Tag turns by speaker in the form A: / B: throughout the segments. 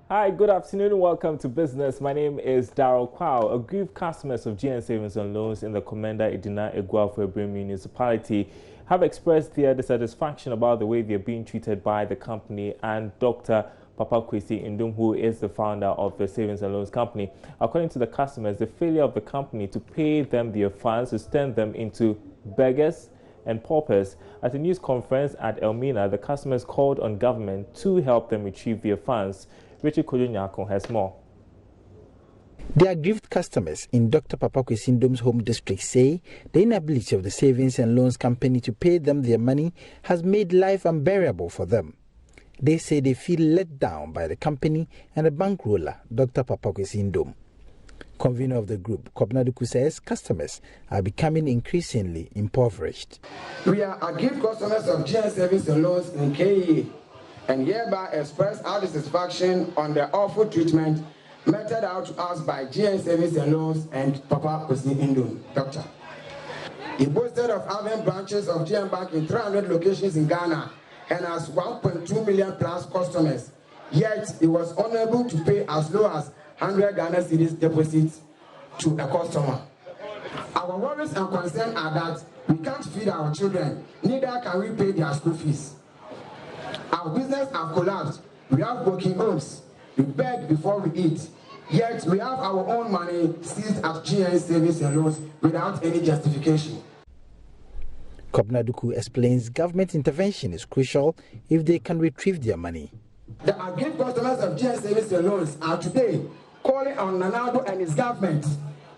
A: Hi, good afternoon and welcome to Business. My name is Daryl Kwao. Aggrieved customers of GN Savings and Loans in the Commander Edina Eguafo Municipality have expressed their dissatisfaction about the way they are being treated by the company and Dr. Papa Kwesi Indum, who is the founder of the Savings and Loans Company. According to the customers, the failure of the company to pay them their funds has turned them into beggars and paupers. At a news conference at Elmina, the customers called on government to help them retrieve their funds. Richard Kodonyako has more.
B: The aggrieved customers in Dr. Papa Kwesi Indum's home district say the inability of the Savings and Loans Company to pay them their money has made life unbearable for them. They say they feel let down by the company and the bankroller, Dr. Papa Kwesi Indum. Convener of the group, Kobna Duku, says customers are becoming increasingly impoverished.
C: We are aggrieved customers of GN Savings and Loans in KE and hereby express our dissatisfaction on the awful treatment meted out to us by GN Savings and Loans and Papa Kwesi Indum, Doctor. He boasted of having branches of GN Bank in 300 locations in Ghana and has 1.2 million plus customers, yet he was unable to pay as low as 100 Ghana cedis deposits to a customer. Our worries and concerns are that we can't feed our children, neither can we pay their school fees. Our business have collapsed. We have broken homes. We beg before we eat. Yet we have our own money seized at GN Savings and Loans without any justification.
B: Kobna Duku explains government intervention is crucial if they can retrieve their money.
C: The aggrieved customers of GN Savings and Loans are today calling on Nanado and his government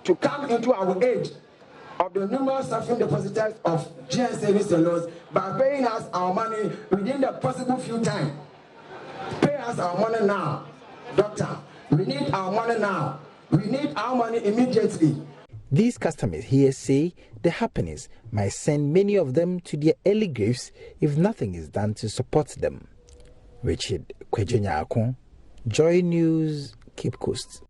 C: to come into our aid of the numerous suffering depositors of GN Savings and Loans by paying us our money within the possible few time. Pay us our money now, Doctor. We need our money now. We need our money immediately.
B: These customers here say the happenings might send many of them to their early graves if nothing is done to support them. Richard Kodonyako, Joy News, Cape Coast.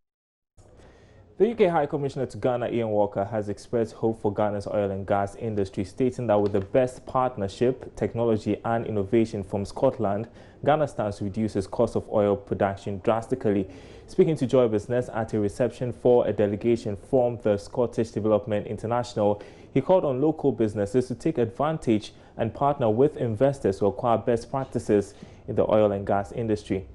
A: The UK High Commissioner to Ghana, Ian Walker, has expressed hope for Ghana's oil and gas industry, stating that with the best partnership, technology and innovation from Scotland, Ghana stands to reduce its cost of oil production drastically. Speaking to Joy Business at a reception for a delegation from the Scottish Development International, he called on local businesses to take advantage and partner with investors to acquire best practices in the oil and gas industry.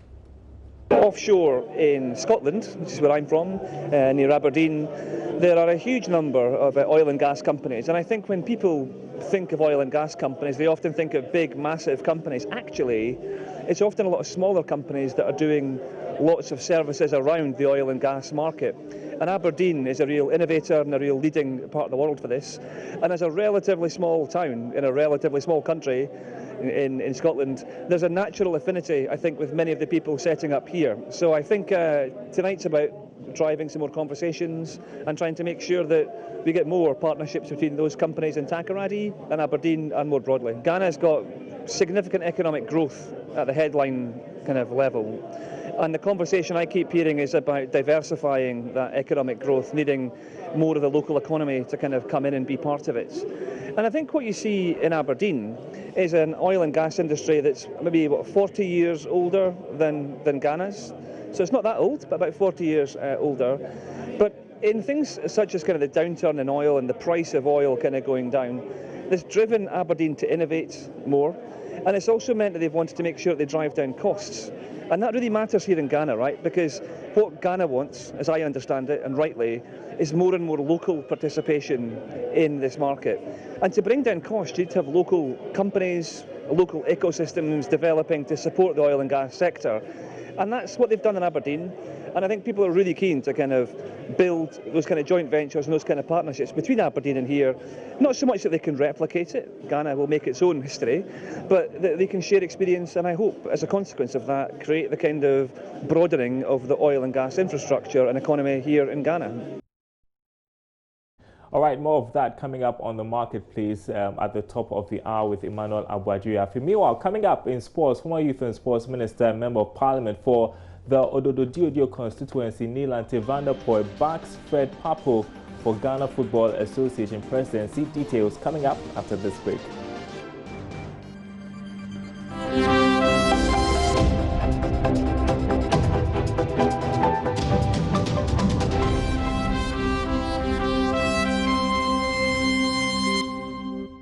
D: Offshore in Scotland, which is where I'm from, near Aberdeen, there are a huge number of oil and gas companies. And I think when people think of oil and gas companies, they often think of big, massive companies. Actually, it's often a lot of smaller companies that are doing lots of services around the oil and gas market. And Aberdeen is a real innovator and a real leading part of the world for this. And as a relatively small town in a relatively small country, in Scotland, there's a natural affinity, I think, with many of the people setting up here. So I think tonight's about driving some more conversations and trying to make sure that we get more partnerships between those companies in Takoradi and Aberdeen and more broadly. Ghana's got significant economic growth at the headline kind of level. And the conversation I keep hearing is about diversifying that economic growth, needing more of the local economy to kind of come in and be part of it. And I think what you see in Aberdeen is an oil and gas industry that's maybe 40 years older than Ghana's. So it's not that old, but about 40 years older. But in things such as kind of the downturn in oil and the price of oil kind of going down, it's driven Aberdeen to innovate more. And it's also meant that they've wanted to make sure that they drive down costs. And that really matters here in Ghana, right? Because what Ghana wants, as I understand it, and rightly, is more and more local participation in this market. And to bring down costs, you need to have local companies, local ecosystems developing to support the oil and gas sector. And that's what they've done in Aberdeen. And I think people are really keen to kind of build those kind of joint ventures and those kind of partnerships between Aberdeen and here. Not so much that they can replicate it, Ghana will make its own history, but that they can share experience and I hope, as a consequence of that, create the kind of broadening of the oil and gas infrastructure and economy here in Ghana.
A: All right, more of that coming up on the marketplace at the top of the hour with Emmanuel Abuadriafi. Meanwhile, coming up in sports, former Youth and Sports Minister, Member of Parliament for the Ododo Diodio constituency, Nilante Vanderpoy, backs Fred Papo for Ghana Football Association presidency. Details coming up after this break.